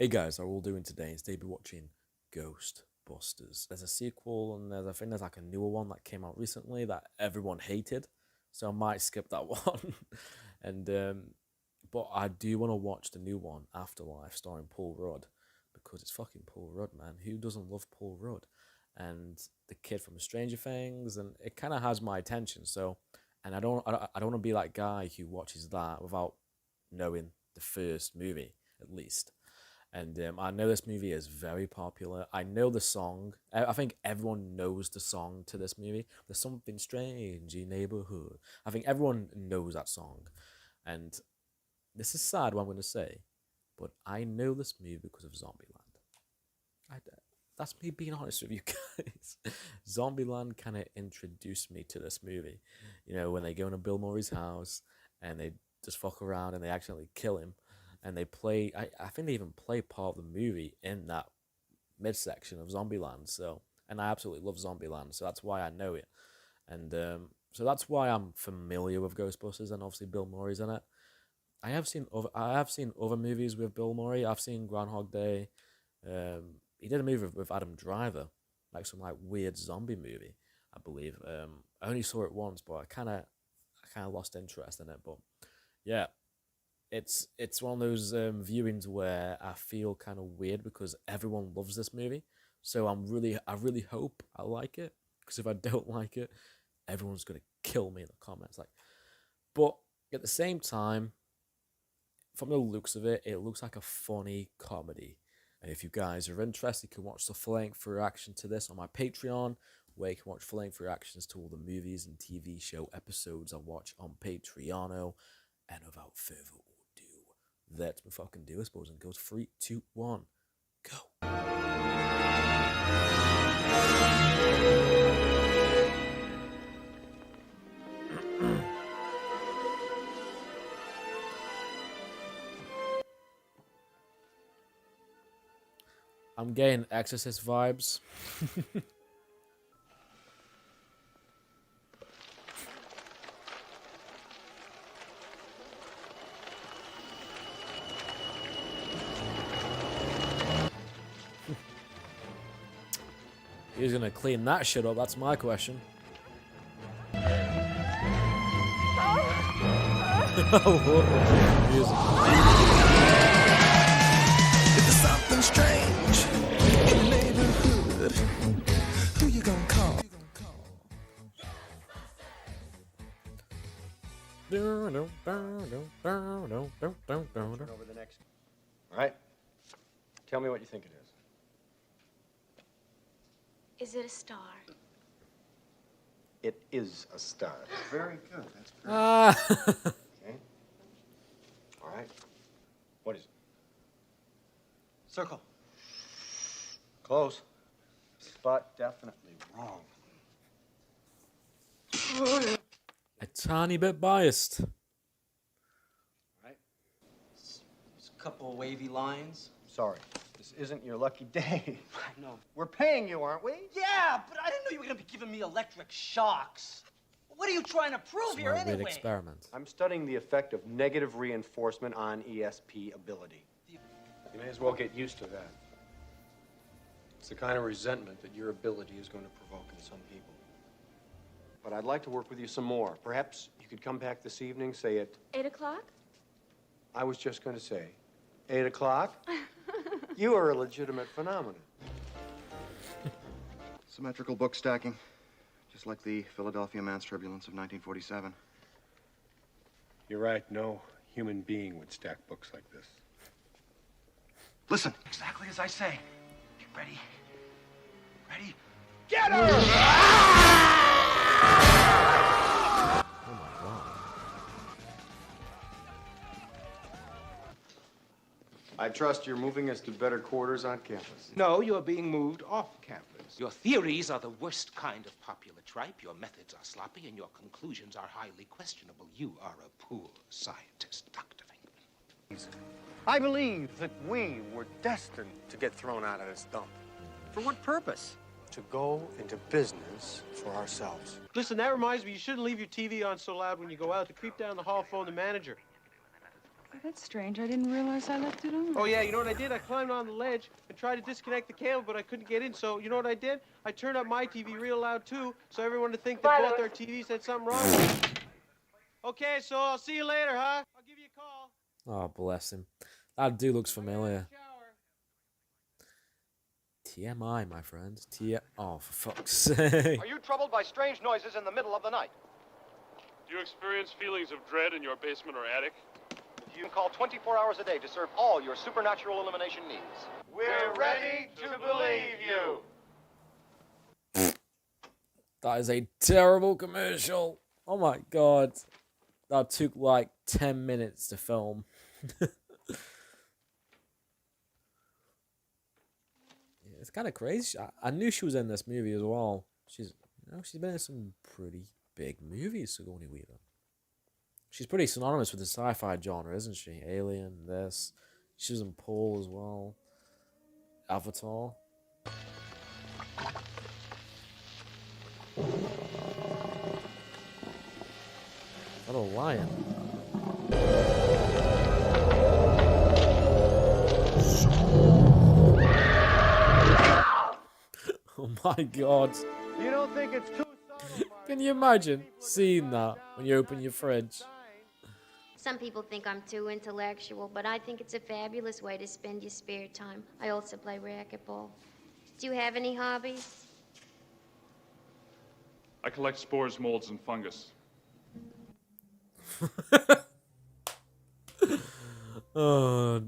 Hey guys, how are we all doing today? Today we're watching Ghostbusters. There's a sequel and I think there's like a newer one that came out recently that everyone hated, so I might skip that one. and But I do want to watch the new one, Afterlife, starring Paul Rudd, because it's fucking Paul Rudd, man. Who doesn't love Paul Rudd? And the kid from Stranger Things, and it kind of has my attention. So, and I don't want to be that guy who watches that without knowing the first movie at least. And I know this movie is very popular. I know the song. I think everyone knows the song to this movie. There's something strange in neighborhood. I think everyone knows that song. And this is sad what I'm going to say, but I know this movie because of Zombieland. I, that's me being honest with you guys. Zombieland kind of introduced me to this movie. You know, when they go into Bill Murray's house and they just fuck around and they accidentally kill him. And they play, I think they even play part of the movie in that midsection of Zombieland. So, and I absolutely love Zombieland, so that's why I know it. And so that's why I'm familiar with Ghostbusters, and obviously Bill Murray's in it. I have seen other movies with Bill Murray. I've seen Groundhog Day. He did a movie with Adam Driver, like some like weird zombie movie, I believe. I only saw it once, but I kind of lost interest in it. But yeah, it's one of those viewings where I feel kind of weird because everyone loves this movie. So I really hope I like it, because if I don't like it, everyone's gonna kill me in the comments. Like, but at the same time, from the looks of it, it looks like a funny comedy. And if you guys are interested, you can watch the full-length reaction to this on my Patreon, where you can watch full-length reactions to all the movies and TV show episodes I watch on Patreon. And without further ado, let's fucking do this, boys and girls. 3, 2, 1, go. I'm getting Exorcist vibes. Who's gonna clean that shit up? That's my question. Music. If there's something strange in the neighborhood, who you gonna call? Over the next. All right. Tell me what you think it is. Is it a star? It is a star. Very good. That's great. Okay. All right. What is it? Circle. Close. But definitely wrong. A tiny bit biased. All right. There's a couple wavy lines. Sorry. This isn't your lucky day. I know. We're paying you, aren't we? Yeah, but I didn't know you were gonna be giving me electric shocks. What are you trying to prove It's here my weird anyway? experiment. I'm studying the effect of negative reinforcement on ESP ability. You may as well get used to that. It's the kind of resentment that your ability is going to provoke in some people. But I'd like to work with you some more. Perhaps you could come back this evening, say at... 8 o'clock? I was just going to say, 8 o'clock? You are a legitimate phenomenon. Symmetrical book stacking, just like the Philadelphia Man's Turbulence of 1947. You're right. No human being would stack books like this. Listen. Exactly as I say. You ready? Ready? Get her! Oh my god. I trust you're moving us to better quarters on campus. No, you're being moved off campus. Your theories are the worst kind of popular tripe. Your methods are sloppy, and your conclusions are highly questionable. You are a poor scientist, Dr. Venkman. I believe that we were destined to get thrown out of this dump. For what purpose? To go into business for ourselves. Listen, that reminds me, you shouldn't leave your TV on so loud when you go out. To creep down the hall, phone the manager. Oh, that's strange. I didn't realize I left it on. Oh, yeah, you know what I did? I climbed on the ledge and tried to disconnect the cable, but I couldn't get in. So, you know what I did? I turned up my TV real loud, too, so everyone would think that both our TVs had something wrong with them. Okay, so I'll see you later, huh? I'll give you a call. Oh, bless him. That dude looks familiar. TMI, my friend. Oh, for fuck's sake. Are you troubled by strange noises in the middle of the night? Do you experience feelings of dread in your basement or attic? You can call 24 hours a day to serve all your supernatural elimination needs. We're ready to believe you. That is a terrible commercial. Oh my god. That took like 10 minutes to film. It's kind of crazy. I knew she was in this movie as well. She's been in some pretty big movies, Sigourney Weaver. She's pretty synonymous with the sci-fi genre, isn't she? Alien, this. She was in Paul as well. Avatar. Is that a lion? Oh my god. You don't think it's too subtle? Can you imagine seeing that when you open your fridge? Some people think I'm too intellectual, but I think it's a fabulous way to spend your spare time. I also play racquetball. Do you have any hobbies? I collect spores, molds, and fungus. Oh,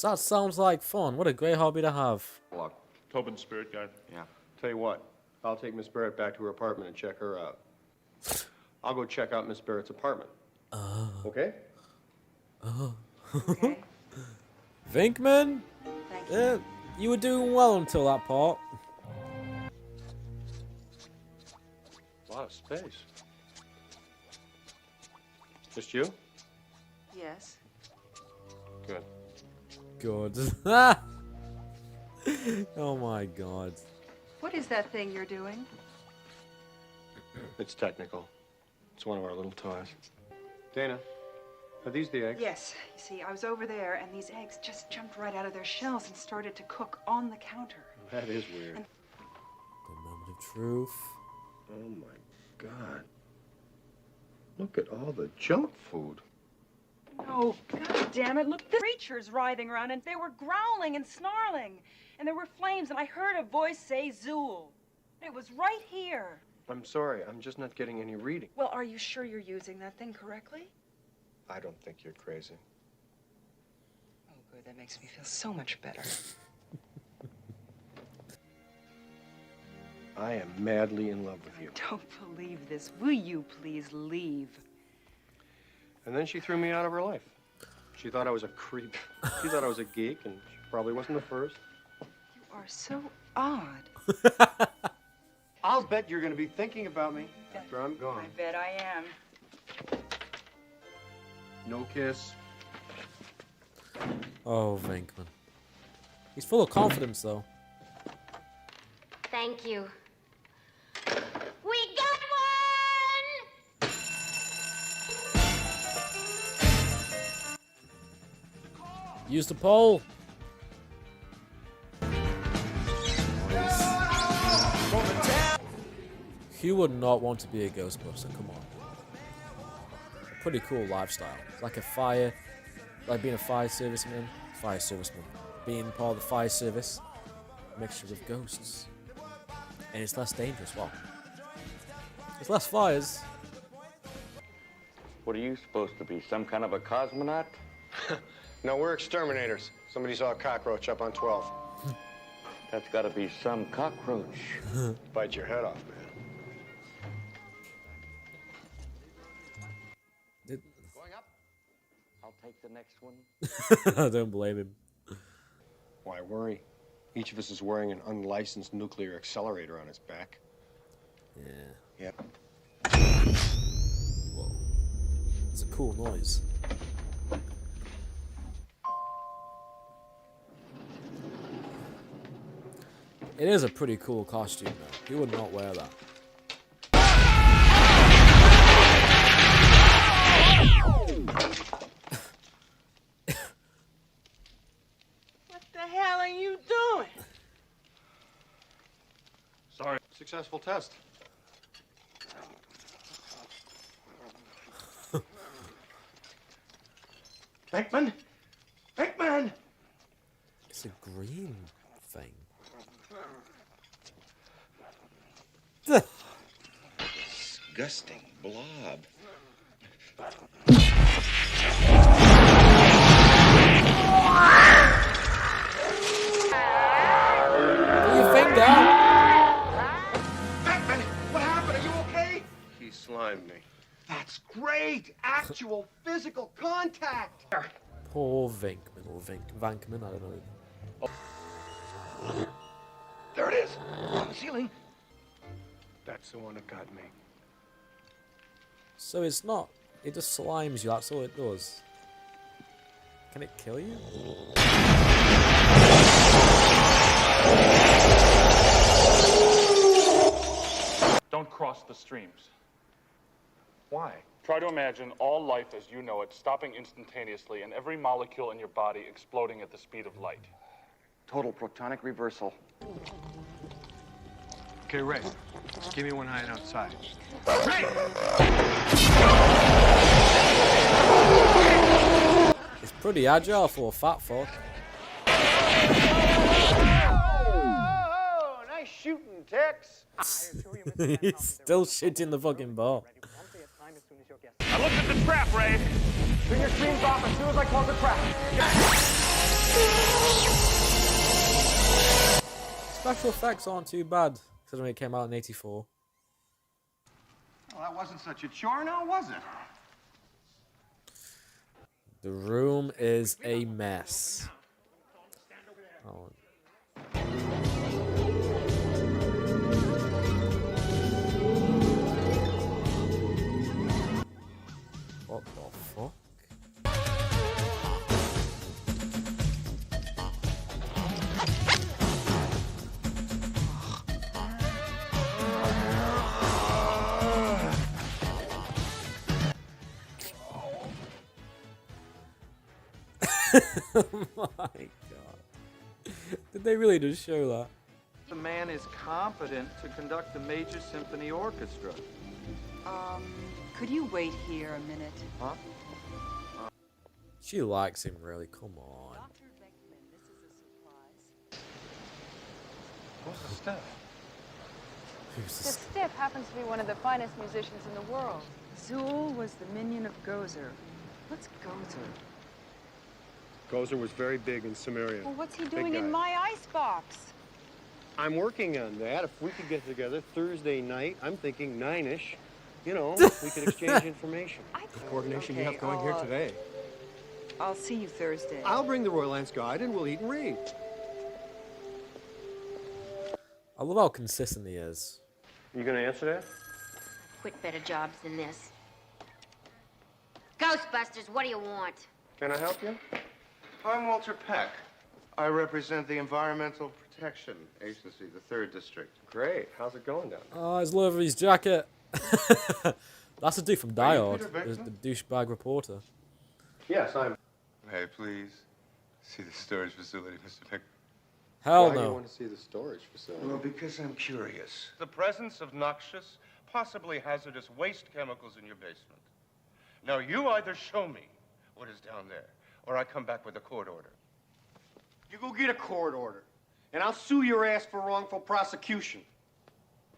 that sounds like fun. What a great hobby to have. Look, Tobin's spirit guide. yeah. Tell you what, I'll take Miss Barrett back to her apartment and check her out. I'll go check out Miss Barrett's apartment. Okay? Okay. Vinkman? Thank you. Yeah, you were doing well until that part. A lot of space. Just you? Yes. Good. Good. Oh my god. What is that thing you're doing? It's technical. It's one of our little toys. Dana, are these the eggs? Yes. You see, I was over there, and these eggs just jumped right out of their shells and started to cook on the counter. That is weird. The moment of truth. Oh my God. Look at all the junk food. Oh, God damn it. Look, the creatures writhing around, and they were growling and snarling. And there were flames, and I heard a voice say, Zool. It was right here. I'm sorry, I'm just not getting any reading. Well, are you sure you're using that thing correctly? I don't think you're crazy. Oh, good. That makes me feel so much better. I am madly in love with you. I don't believe this. Will you please leave? And then she threw me out of her life. She thought I was a creep. She thought I was a geek, and she probably wasn't the first. You are so odd. I'll bet you're going to be thinking about me after I'm gone. I bet I am. No kiss. Oh, Vinkman. He's full of confidence, though. Thank you. We got one! Use the pole. Who would not want to be a Ghostbuster? Come on. A pretty cool lifestyle. Like a fire, like being a fire serviceman, being part of the fire service, mixture of ghosts. And it's less dangerous. Well, it's less fires. What are you supposed to be, some kind of a cosmonaut? No, we're exterminators. Somebody saw a cockroach up on 12. That's got to be some cockroach. Bite your head off, man. Going up. I'll take the next one. I don't blame him. Why worry? Each of us is wearing an unlicensed nuclear accelerator on his back. Yeah. Yep. Whoa. It's a cool noise. It is a pretty cool costume, though. Who would not wear that? you doing? Sorry. Successful test. Venkman? Venkman! It's a green thing. Disgusting blob. Put your finger. Venkman, what happened? Are you okay? He slimed me. That's great! Actual physical contact! Poor Venkman or Vankman, I don't know. There it is, on the ceiling. That's the one that got me. So it's not. It just slimes you. That's all it does. Can it kill you? Don't cross the streams. Why? Try to imagine all life as you know it stopping instantaneously and every molecule in your body exploding at the speed of light. Total protonic reversal. Okay, Ray. Just give me one hiding outside. It's pretty agile for a fat fuck. Oh, nice shooting, Tex. He's still shitting the fucking bar. I looked at the trap, Ray. Turn your screens off as soon as I close the trap. Special effects aren't too bad, considering it came out in '84. Well, that wasn't such a chore now, was it? The room is a mess. Oh. What the fuck? Oh my god. Did they really just show that? The man is competent to conduct a major symphony orchestra. Could you wait here a minute? Huh? She likes him, really. Come on. Dr. Beckman, this is a surprise. Who's the Steph? Who's The this? Stiff happens to be one of the finest musicians in the world. Zool was the minion of Gozer. What's Gozer? Gozer was very big in Samaria. Well, what's he Big doing in guy. my icebox? I'm working on that. If we could get together Thursday night, I'm thinking 9-ish. You know, we could exchange information. The coordination you have going here today. I'll see you Thursday. I'll bring the Royal Lance Guide and we'll eat and read. I love how consistent he is. You gonna answer that? Quit better jobs than this. Ghostbusters, what do you want? Can I help you? I'm Walter Peck. I represent the Environmental Protection Agency, the 3rd District. Great. How's it going down there? Oh, his love of his jacket. That's the dude from Die Are you Hard, Peter Beckman? the douchebag reporter. Yes, I'm. May I please see the storage facility, Mr. Peck? Hell Why do you no. want to see the storage facility? Well, because I'm curious. The presence of noxious, possibly hazardous waste chemicals in your basement. Now, you either show me what is down there, or I come back with a court order. You go get a court order, and I'll sue your ass for wrongful prosecution.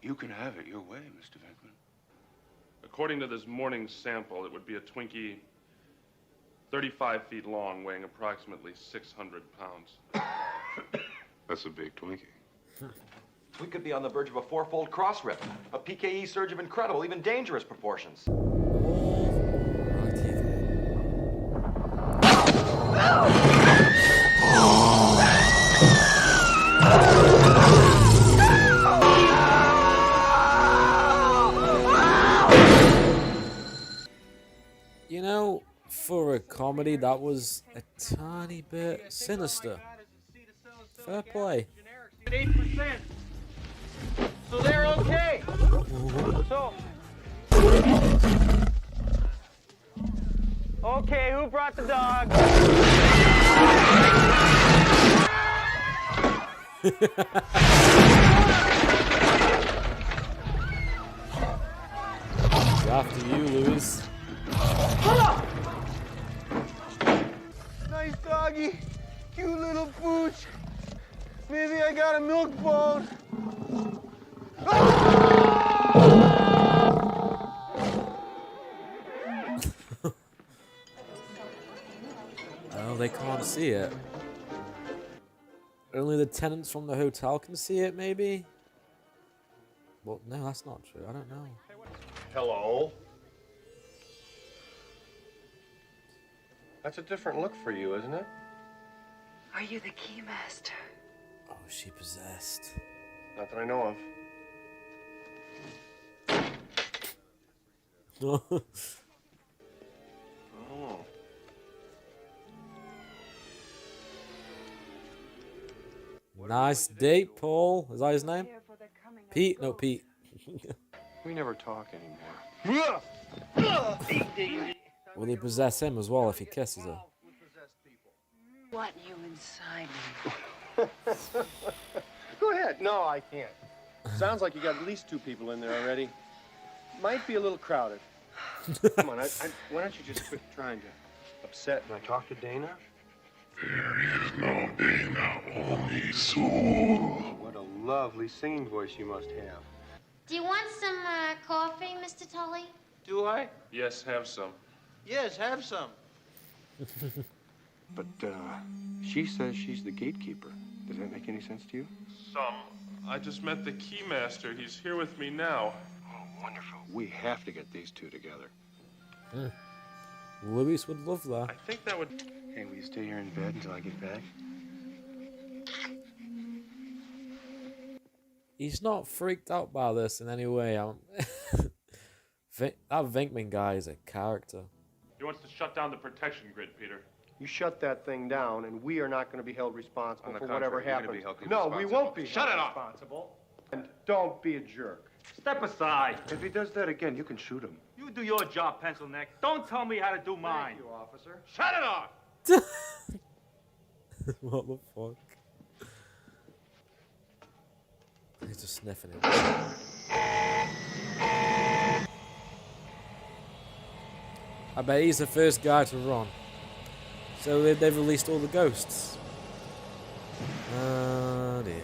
You can have it your way, Mr. Venkman. According to this morning's sample, it would be a Twinkie 35 feet long, weighing approximately 600 pounds. That's a big Twinkie. We could be on the verge of a fourfold cross rip. A PKE surge of incredible, even dangerous proportions. You know, for a comedy, that was a tiny bit sinister. Fair play. 8%. So they're okay. So. Okay, who brought the dog? After you, Louis. Nice doggy. Cute little pooch. Maybe I got a milk bone. Oh, they can't see it. Only the tenants from the hotel can see it, maybe? Well, no, that's not true. I don't know. Hello? That's a different look for you, isn't it? Are you the keymaster? Oh, is she possessed? Not that I know of. Oh. Nice date, Paul. Is that his name? Pete? No, Pete. We never talk anymore. Will he possess him as well if he kisses her? Want you inside me. Go ahead. No, I can't. Sounds like you got at least 2 people in there already. Might be a little crowded. Come on, why don't you just quit trying to upset? Can I talk to Dana? There is no Dana, only Soul. What a lovely singing voice you must have. Do you want some coffee, Mr. Tully? Do I? Yes, have some. Yes, have some. But, she says she's the gatekeeper. Does that make any sense to you? Some. I just met the keymaster. He's here with me now. Oh, wonderful. We have to get these 2 together. Louis would love that. I think that would... Hey, will you stay here in bed until I get back? He's not freaked out by this in any way. That Venkman guy is a character. He wants to shut down the protection grid, Peter. You shut that thing down, and we are not going to be held responsible On the for whatever contrary, you're gonna happens. be held No, we responsible. won't be Shut held it off. responsible. And don't be a jerk. Step aside. If he does that again, you can shoot him. You do your job, pencil neck. Don't tell me how to do mine. Thank you, officer. Shut it off. What the fuck? He's just sniffing it. I bet he's the first guy to run. So they've released all the ghosts. Oh dear.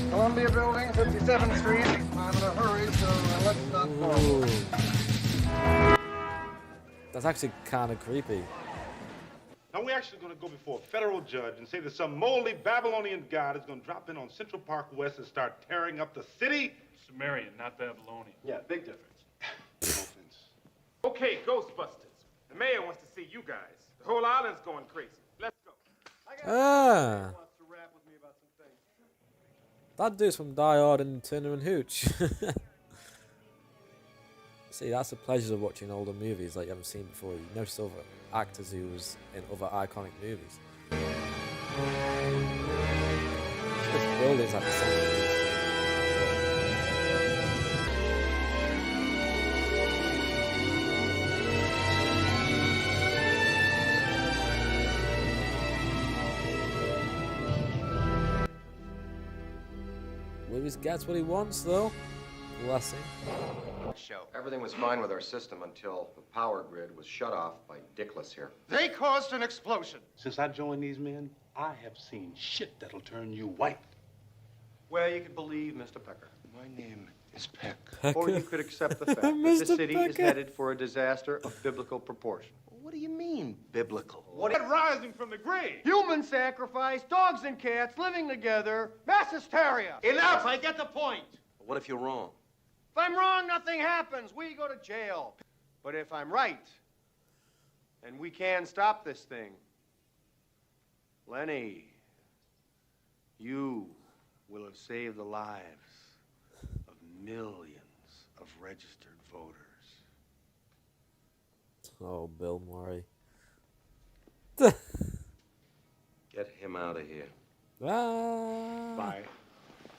Columbia Building, 57th Street. I'm in a hurry, so let's not Ooh. That's actually kind of creepy. Now, we're actually going to go before a federal judge and say that some moldy Babylonian god is going to drop in on Central Park West and start tearing up the city. Sumerian, not Babylonian. Yeah, big difference. Okay, Ghostbusters. The mayor wants to see you guys. The whole island's going crazy. Let's go. Ah. That dude's from Die Hard and Turner and Hooch. See, that's the pleasure of watching older movies like you haven't seen before. You notice other actors who was in other iconic movies. The buildings have the same. Louis gets what he wants, though. Bless him. Show. Everything was fine with our system until the power grid was shut off by Dickless here. They caused an explosion. Since I joined these men, I have seen shit that'll turn you white. Well, you could believe Mr. Pecker. My name is Peck. Or you could accept the fact that the city is headed for a disaster of biblical proportion. What do you mean, biblical? What Rising from the grave. Human sacrifice, dogs and cats living together, mass hysteria. Enough! I get the point. What if you're wrong? If I'm wrong, nothing happens. We go to jail. But if I'm right, and we can stop this thing, Lenny, you will have saved the lives of millions of registered voters. Oh, Bill Murray. Get him out of here. Ah. Bye.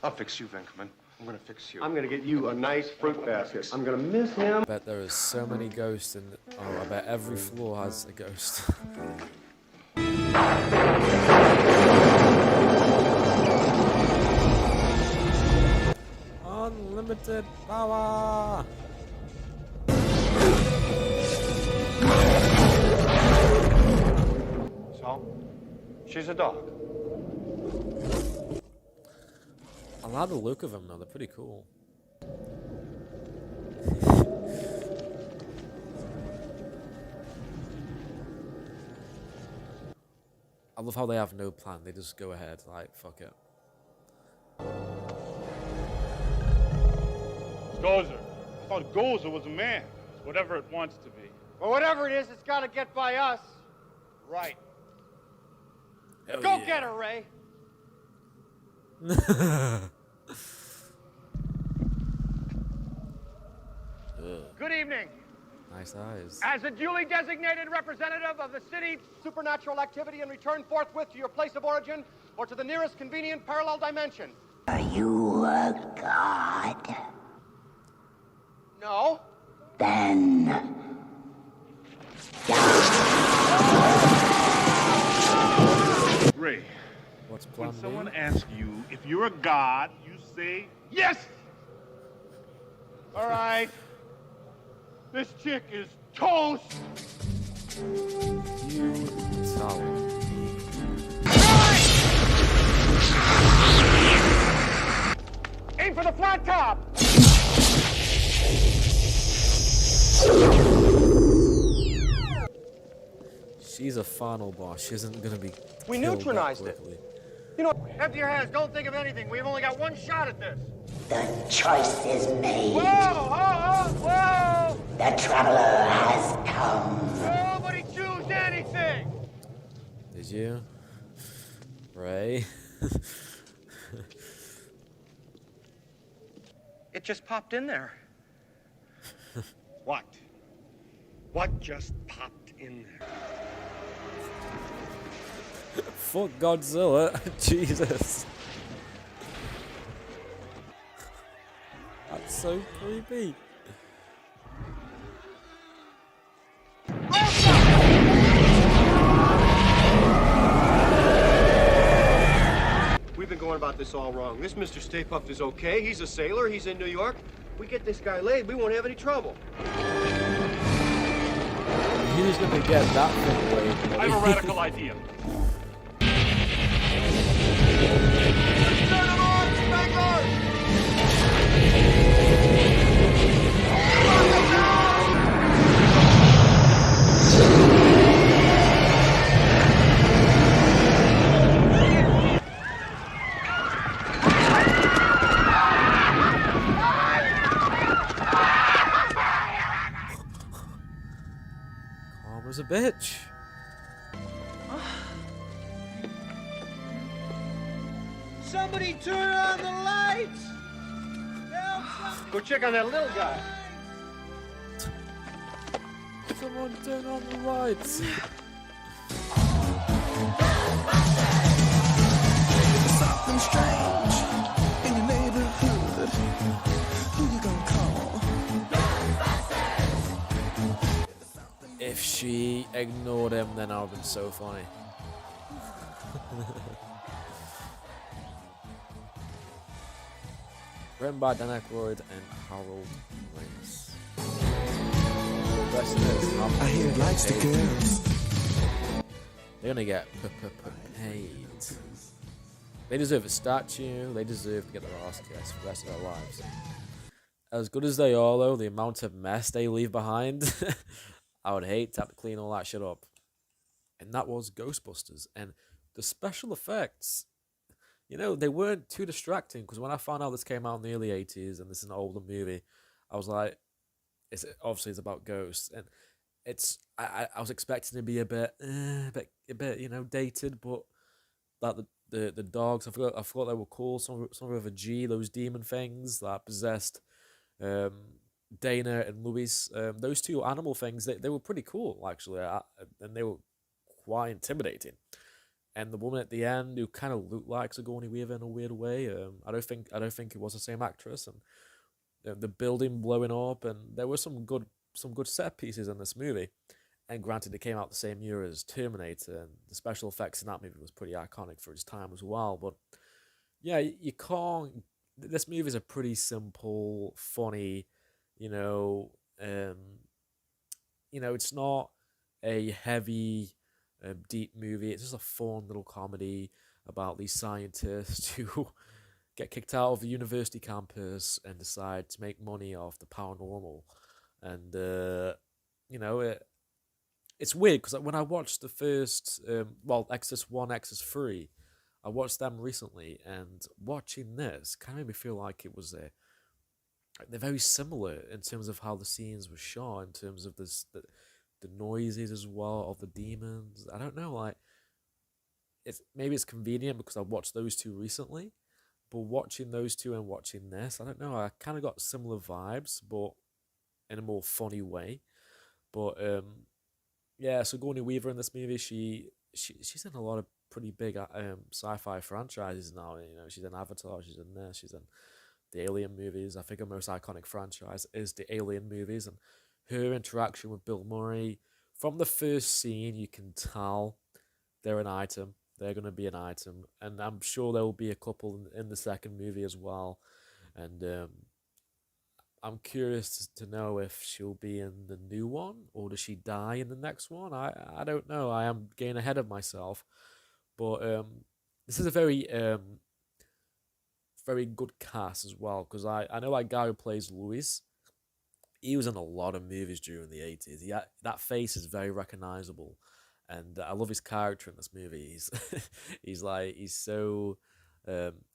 I'll fix you, Venkman. I'm gonna fix you. I'm gonna get you a nice fruit basket. I'm gonna miss him. I bet there is so many ghosts in. Oh, I bet every floor has a ghost. Unlimited power. So, she's a dog. I like the look of them though, they're pretty cool. I love how they have no plan, they just go ahead, like, fuck it. Gozer. I thought Gozer was a man. It's whatever it wants to be. Well, whatever it is, it's gotta get by us. Right. Hell Go yeah. get her, Ray. Good evening. Nice eyes. As a duly designated representative of the city, supernatural activity and return forthwith to your place of origin or to the nearest convenient parallel dimension. Are you a god? No. Then Ray, What's plan when B? someone asks you if you're a god, you say yes. All right. This chick is toast. You tell him. Aim for the flat top. She's a final boss. She isn't gonna be. We killed that neutralized it. quickly. You know, empty your hands. Don't think of anything. We've only got one shot at this. the choice is made. Whoa! Whoa! The traveler has come. Nobody choose anything. Did you, Ray? It just popped in there. What? What just popped in there? Fuck Godzilla, Jesus. That's so creepy. We've been going about this all wrong. This Mr. Stay Puft is okay. He's a sailor. He's in New York. We get this guy laid, we won't have any trouble. Who's gonna get that thing laid? I have a radical idea. Calm as a bitch. Somebody turn on the lights! Help somebody. Go check on that little guy. Someone turn on the lights. Something strange in your neighborhood. Who you gonna call? If she ignored him, then I would have been so funny. Written by Dan Aykroyd and Harold Ramis. I hear it likes the girls. They're gonna get paid. They deserve a statue. They deserve to get their ass kissed for the rest of their lives. As good as they are, though, the amount of mess they leave behind, I would hate to have to clean all that shit up. And that was Ghostbusters. And the special effects, you know, they weren't too distracting, because when I found out this came out in the early 80s and this is an older movie, I was like, it's obviously it's about ghosts, and it's I was expecting to be a bit, you know, dated, but like the dogs, I forgot they were called some of a G, those demon things that possessed Dana and Louis. Those two animal things, they were pretty cool actually, and they were quite intimidating. and the woman at the end who kind of looked like Sigourney Weaver in a weird way. I don't think it was the same actress, and the building blowing up, and there were some good set pieces in this movie. And granted, it came out the same year as Terminator, and the special effects in that movie was pretty iconic for its time as well. But yeah, you can't. This movie is a pretty simple, funny, you know, um, it's not a heavy, deep movie. It's just a fun little comedy about these scientists who get kicked out of the university campus and decide to make money off the paranormal. And it's weird because when I watched the first, Exorcist 1, Exorcist 3, I watched them recently, and watching this kind of made me feel like it was they're very similar in terms of how the scenes were shot, in terms of the noises as well of the demons. I don't know, like maybe it's convenient because I watched those two recently, but watching those two and watching this, I don't know, I kind of got similar vibes, but in a more funny way. But yeah, Sigourney Weaver in this movie, she's in a lot of pretty big sci-fi franchises now. She's in Avatar, she's in this, she's in the Alien movies. I think her most iconic franchise is the Alien movies, and her interaction with Bill Murray, from the first scene, you can tell they're an item. They're going to be an item, and I'm sure there will be a couple in the second movie as well. And I'm curious to know if she'll be in the new one, or does she die in the next one? I don't know. I am getting ahead of myself, but this is a very very good cast as well, because I know that guy who plays Louis. He was in a lot of movies during the 80s. That face is very recognizable, and I love his character in this movie. He's so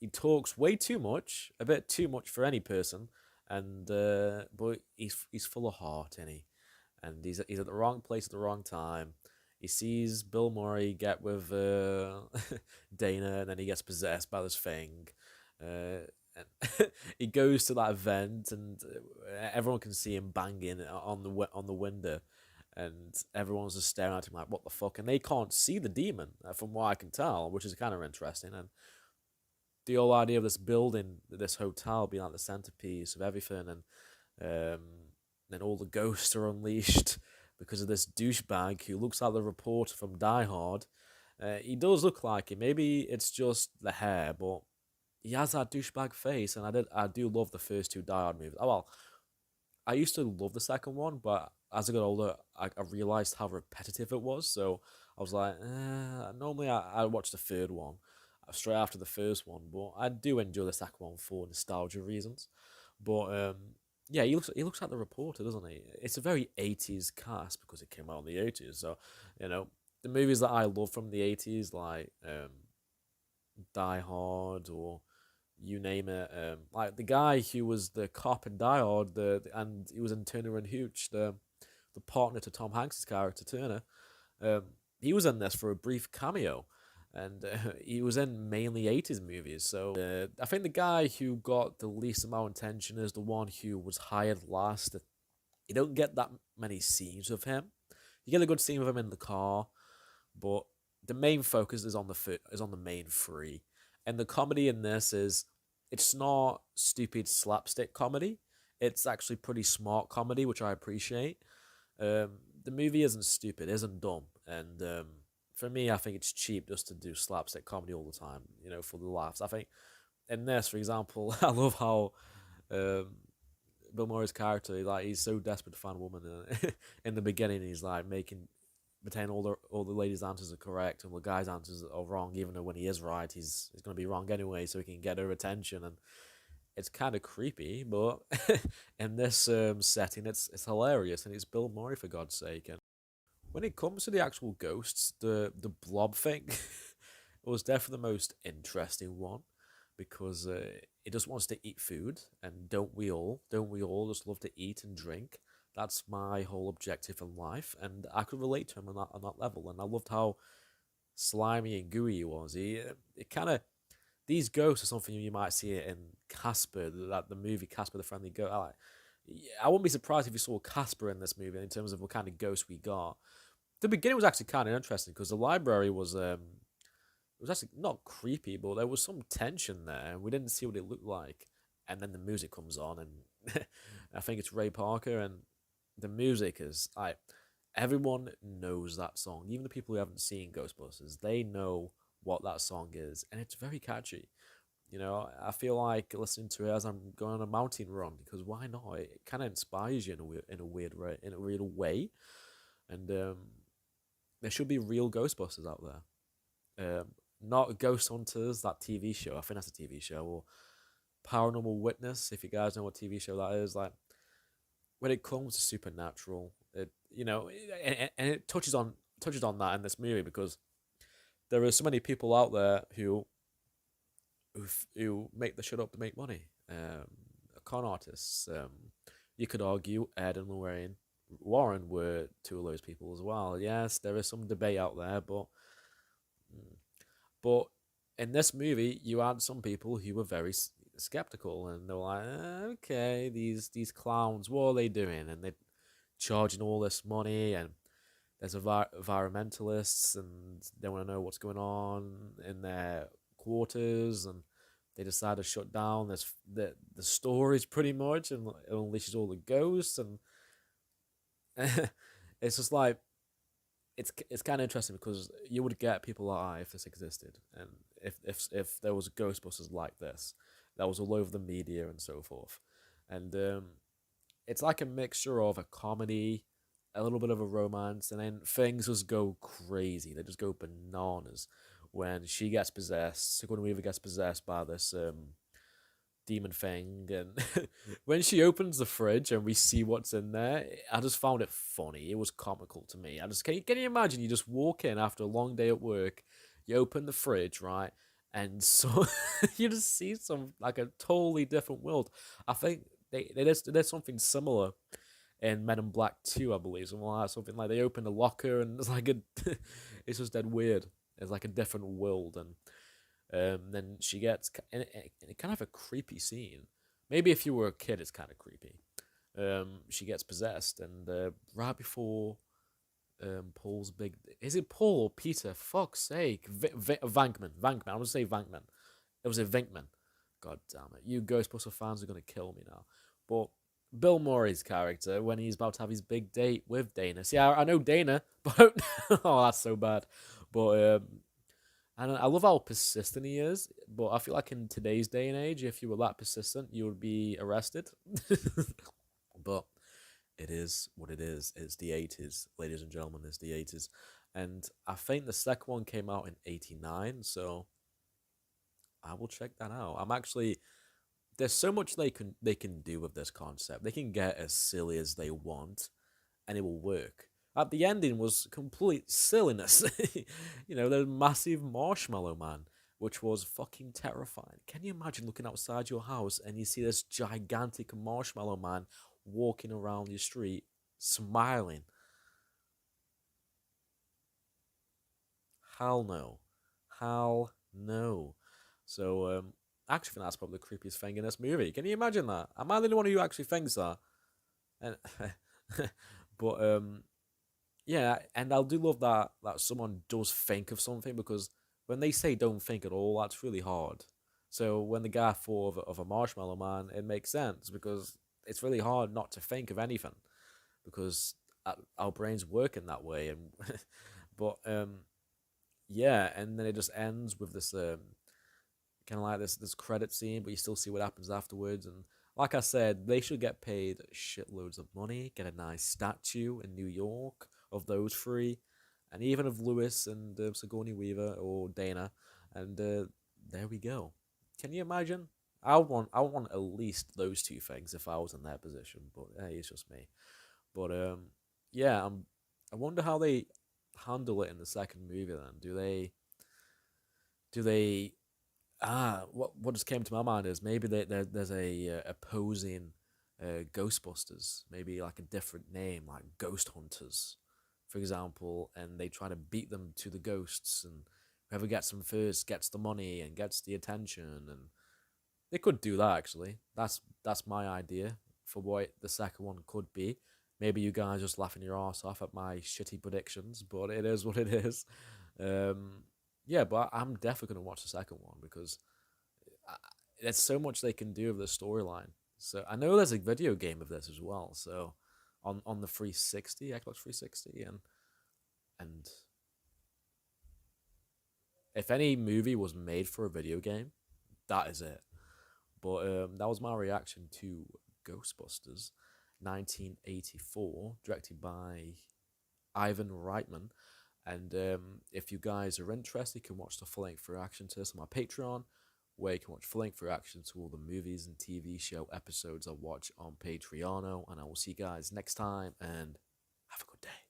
he talks way too much, a bit too much for any person, and but he's full of heart, isn't he? And he's at the wrong place at the wrong time. He sees Bill Murray get with Dana, and then he gets possessed by this thing. And he goes to that event, and everyone can see him banging on the window, and everyone's just staring at him like, "What the fuck?" And they can't see the demon, from what I can tell, which is kind of interesting. And the whole idea of this building, this hotel, being like the centerpiece of everything, and then all the ghosts are unleashed because of this douchebag who looks like the reporter from Die Hard. He does look like it. Maybe it's just the hair, but he has that douchebag face, and I do love the first two Die Hard movies. Oh, well, I used to love the second one, but as I got older, I realized how repetitive it was. So I was like, normally I watch the third one straight after the first one, but I do enjoy the second one for nostalgia reasons. But yeah, he looks like the reporter, doesn't he? It's a very 80s cast because it came out in the 80s. So the movies that I love from the 80s, like Die Hard, or you name it, like the guy who was the cop in Die Hard, and he was in Turner and Hooch, the partner to Tom Hanks' character Turner. He was in this for a brief cameo, and he was in mainly 80s movies. So I think the guy who got the least amount of attention is the one who was hired last. You don't get that many scenes of him. You get a good scene of him in the car, but the main focus is on the main three. And the comedy in this it's not stupid slapstick comedy. It's actually pretty smart comedy, which I appreciate. The movie isn't stupid, isn't dumb. And for me, I think it's cheap just to do slapstick comedy all the time, for the laughs. I think in this, for example, I love how Bill Murray's character, he's so desperate to find a woman. In the beginning, he's like pretend all the ladies' answers are correct and the guy's answers are wrong, even though when he is right, he's going to be wrong anyway, so he can get her attention. And it's kind of creepy, but in this setting, it's hilarious, and it's Bill Murray, for God's sake. And when it comes to the actual ghosts, the blob thing was definitely the most interesting one, because it just wants to eat food, and don't we all just love to eat and drink? That's my whole objective in life, and I could relate to him on that level. And I loved how slimy and gooey he was. It kind of, these ghosts are something you might see it in Casper, like the movie Casper the Friendly Ghost. I wouldn't be surprised if you saw Casper in this movie in terms of what kind of ghost we got. The beginning was actually kind of interesting because the library was was actually not creepy, but there was some tension there. We didn't see what it looked like, and then the music comes on, and I think it's Ray Parker, and the music is like everyone knows that song. Even the people who haven't seen Ghostbusters, they know what that song is, and it's very catchy. You know, I feel like listening to it as I'm going on a mountain run because why not? It kind of inspires you in a weird way, and there should be real Ghostbusters out there. Not Ghost Hunters, that TV show. I think that's a TV show, or Paranormal Witness. If you guys know what TV show that is, like when it comes to supernatural, and it touches on that in this movie because there are so many people out there who make the shit up to make money. Con artists. You could argue Ed and Lorraine Warren were two of those people as well. Yes, there is some debate out there, but in this movie, you had some people who were very skeptical, and they were like, okay, these clowns, what are they doing? And they're charging all this money, and there's environmentalists, and they want to know what's going on in their quarters, and they decide to shut down the stories pretty much, and it unleashes all the ghosts, and it's just like it's kind of interesting because you would get people like if this existed, and if there was Ghostbusters like this that was all over the media and so forth, and it's like a mixture of a comedy, a little bit of a romance, and then things just go crazy. They just go bananas when she gets possessed. Sigourney Weaver gets possessed by this demon thing, and when she opens the fridge and we see what's in there, I just found it funny. It was comical to me. Can you imagine? You just walk in after a long day at work, you open the fridge, right, and so you just see some like a totally different world. I think they did something similar in Men in Black 2, I believe, something like they open a locker and it's like it's just dead weird. It's like a different world, and then she gets in kind of a creepy scene. Maybe if you were a kid, it's kind of creepy. She gets possessed, and right before Paul's big, is it Paul or Peter? Fuck's sake, Vankman. I'm gonna say Vankman. It was a Vinkman. God damn it! You Ghostbuster fans are gonna kill me now. But Bill Murray's character, when he's about to have his big date with Dana. See, I know Dana, but oh, that's so bad. But and I love how persistent he is, but I feel like in today's day and age, if you were that persistent, you would be arrested. But it is what it is. It's the 80s, ladies and gentlemen, it's the 80s. And I think the second one came out in 89, so I will check that out. There's so much they can do with this concept. They can get as silly as they want, and it will work. The ending was complete silliness. The massive marshmallow man, which was fucking terrifying. Can you imagine looking outside your house and you see this gigantic marshmallow man walking around your street, smiling? Hell no. Hell no. So, I actually think that's probably the creepiest thing in this movie. Can you imagine that? Am I the only one who actually thinks that? And, but, yeah, and I do love that someone does think of something, because when they say don't think at all, that's really hard. So when the guy thought of a marshmallow man, it makes sense, because it's really hard not to think of anything, because our brains work in that way. And but yeah, and then it just ends with this kind of like this credit scene, but you still see what happens afterwards. And like I said, they should get paid shitloads of money, get a nice statue in New York of those three, and even of Lewis and Sigourney Weaver or Dana, and there we go. Can you imagine? I want at least those two things if I was in their position, but hey, it's just me. But yeah, I wonder how they handle it in the second movie. Then do they what just came to my mind is maybe there's a opposing Ghostbusters, maybe like a different name, like Ghost Hunters, for example, and they try to beat them to the ghosts, and whoever gets them first gets the money and gets the attention. And they could do that, actually. That's my idea for what the second one could be. Maybe you guys just laughing your ass off at my shitty predictions, but it is what it is. Yeah, but I'm definitely gonna watch the second one because I, there's so much they can do with the storyline. So I know there's a video game of this as well. So on the 360, Xbox 360, and if any movie was made for a video game, that is it. But that was my reaction to Ghostbusters, 1984, directed by Ivan Reitman. And if you guys are interested, you can watch the full-length reaction to this on my Patreon, where you can watch full-length reaction to all the movies and TV show episodes I watch on Patreon. And I will see you guys next time, and have a good day.